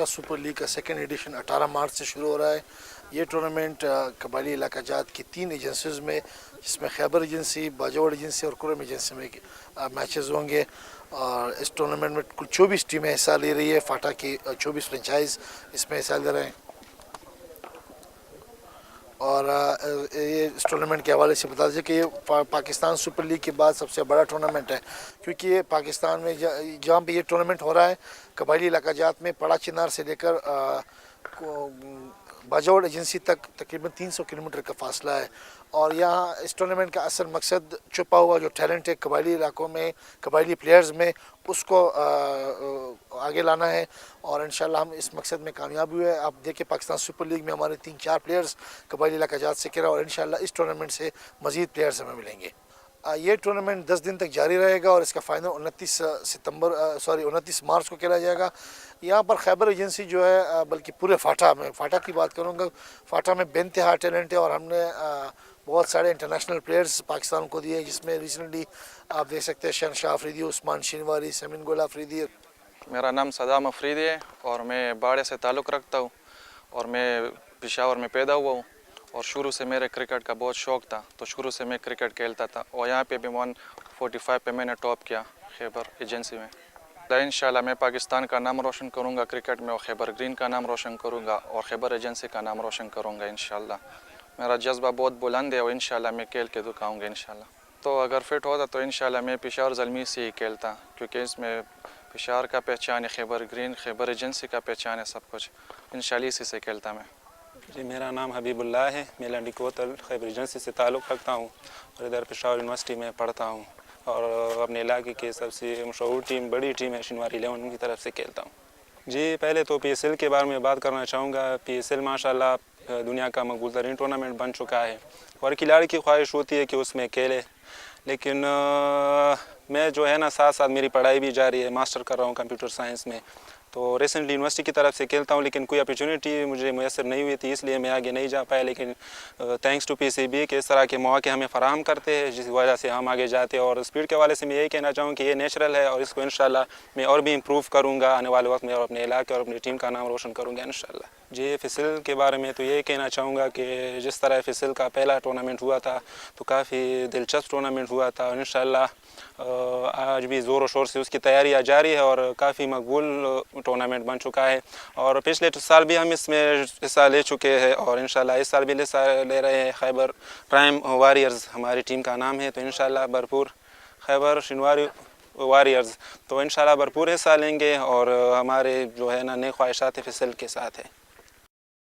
फाटा super league का second edition 18 मार्च से शुरू हो रहा है। ये टूर्नामेंट कबायली इलाका जात की 3 एजेंसीज़ में, जिसमें खैबर एजेंसी, बाजोड़ एजेंसी और कुरम एजेंसी में मैचेस होंगे। और इस टूर्नामेंट में कुल 24 टीमें हिस्सा ले रही है। फाटा की 24 फ्रेंचाइज इसमें हिस्सा ले रहे हैं। और ये इस टूर्नामेंट के हवाले से बता दीजिए कि ये पाकिस्तान सुपर लीग के बाद सबसे बड़ा टूर्नामेंट है, क्योंकि ये पाकिस्तान में जहाँ पे ये टूर्नामेंट हो रहा है कबायली इलाका जात में पड़ा चिनार से लेकर बाजौड़ एजेंसी तक तकरीबन 300 किलोमीटर का फासला है। और यहाँ इस टूर्नामेंट का असल मकसद छुपा हुआ जो टैलेंट है कबायली इलाकों में, कबायली प्लेयर्स में, उसको आगे लाना है। और इंशाल्लाह हम इस मकसद में कामयाब हुए। आप देखिए पाकिस्तान सुपर लीग में हमारे 3-4 प्लेयर्स कबायली इलाका जात से खेला, और इंशाल्लाह इस टूर्नामेंट से मज़ीद प्लेयर्स हमें मिलेंगे। ये टूर्नामेंट 10 दिन तक जारी रहेगा और इसका फाइनल 29 मार्च को खेला जाएगा। यहाँ पर खैबर एजेंसी जो है, बल्कि पूरे फाटा की बात करूँगा, फाटा में बेइंतहा टैलेंट है और हमने बहुत सारे इंटरनेशनल प्लेयर्स पाकिस्तान को दिए, जिसमें रिसेंटली आप देख सकते हैं शहनशाह अफरीदी, उस्मान शिनवारी, समीन गोला अफरीदी। मेरा नाम सदाम अफरीदी है और मैं बाड़े से ताल्लुक़ रखता हूँ और मैं पेशावर में पैदा हुआ हूँ। और शुरू से मेरे क्रिकेट का बहुत शौक़ था, तो शुरू से मैं क्रिकेट खेलता था। और यहाँ पे भी 145 पे मैंने टॉप किया खैबर एजेंसी में। इंशाल्लाह मैं पाकिस्तान का नाम रोशन करूँगा क्रिकेट में, और खैबर ग्रीन का नाम रोशन करूँगा और खैबर एजेंसी का नाम रोशन करूँगा इंशाल्लाह। मेरा जज्बा बहुत बुलंद है और इंशाल्लाह मैं खेल के दिखाऊँगा इंशाल्लाह। तो अगर फिट होता तो इंशाल्लाह मैं पेशावर ज़ल्मी से ही खेलता, क्योंकि इसमें पेशावर का पहचान है, खैबर ग्रीन, खैबर एजेंसी का पहचान है, सब कुछ इंशाल्लाह इसी से खेलता मैं। जी, मेरा नाम हबीबुल्लाह है। मैं लंडी कोतल खैबर एजेंसी से ताल्लुक़ रखता हूँ और इधर पेशावर यूनिवर्सिटी में पढ़ता हूँ। और अपने इलाके के सबसे मशहूर टीम, बड़ी टीम है शिनवारी 11 की तरफ से खेलता हूँ। जी, पहले तो PSL के बारे में बात करना चाहूँगा। PSL माशाल्लाह दुनिया का मकबूल तरीन टूर्नामेंट बन चुका है और खिलाड़ी की ख्वाहिश होती है कि उसमें खेले, लेकिन मैं जो है ना साथ साथ मेरी पढ़ाई भी जारी है, मास्टर कर रहा हूँ कंप्यूटर साइंस में। तो रिसेंटली यूनिवर्सिटी की तरफ से खेलता हूँ, लेकिन कोई अपॉर्चुनिटी मुझे मैसर नहीं हुई थी, इसलिए मैं आगे नहीं जा पाया। लेकिन थैंक्स टू PCB के इस तरह के मौके हमें फ़राहम करते हैं, जिस वजह से हम आगे जाते हैं। और स्पीड के हवाले से मैं यही कहना चाहूँ कि ये नेचुरल है और इसको इंशाल्लाह मैं और भी इम्प्रूव करूँगा आने वाले वक्त में, और अपने इलाके और अपनी टीम का नाम रोशन करूँगा इंशाल्लाह। जी, FSL के बारे में तो यही कहना चाहूँगा कि जिस तरह FSL का पहला टूर्नामेंट हुआ था तो काफ़ी दिलचस्प टूर्नामेंट हुआ था, और इंशाल्लाह आज भी ज़ोर शोर से उसकी तैयारियाँ जारी है और काफ़ी मकबूल टूर्नामेंट बन चुका है। और पिछले साल भी हम इसमें हिस्सा ले चुके हैं और इंशाल्लाह इस साल भी हिस्सा ले रहे हैं। खैबर प्राइम वॉरियर्स हमारी टीम का नाम है, तो इंशाल्लाह भरपूर खैबर शिनवारी वॉरियर्स, तो इंशाल्लाह भरपूर हिस्सा लेंगे और हमारे जो है ना नए ख्वाहिशात FSL के साथ है।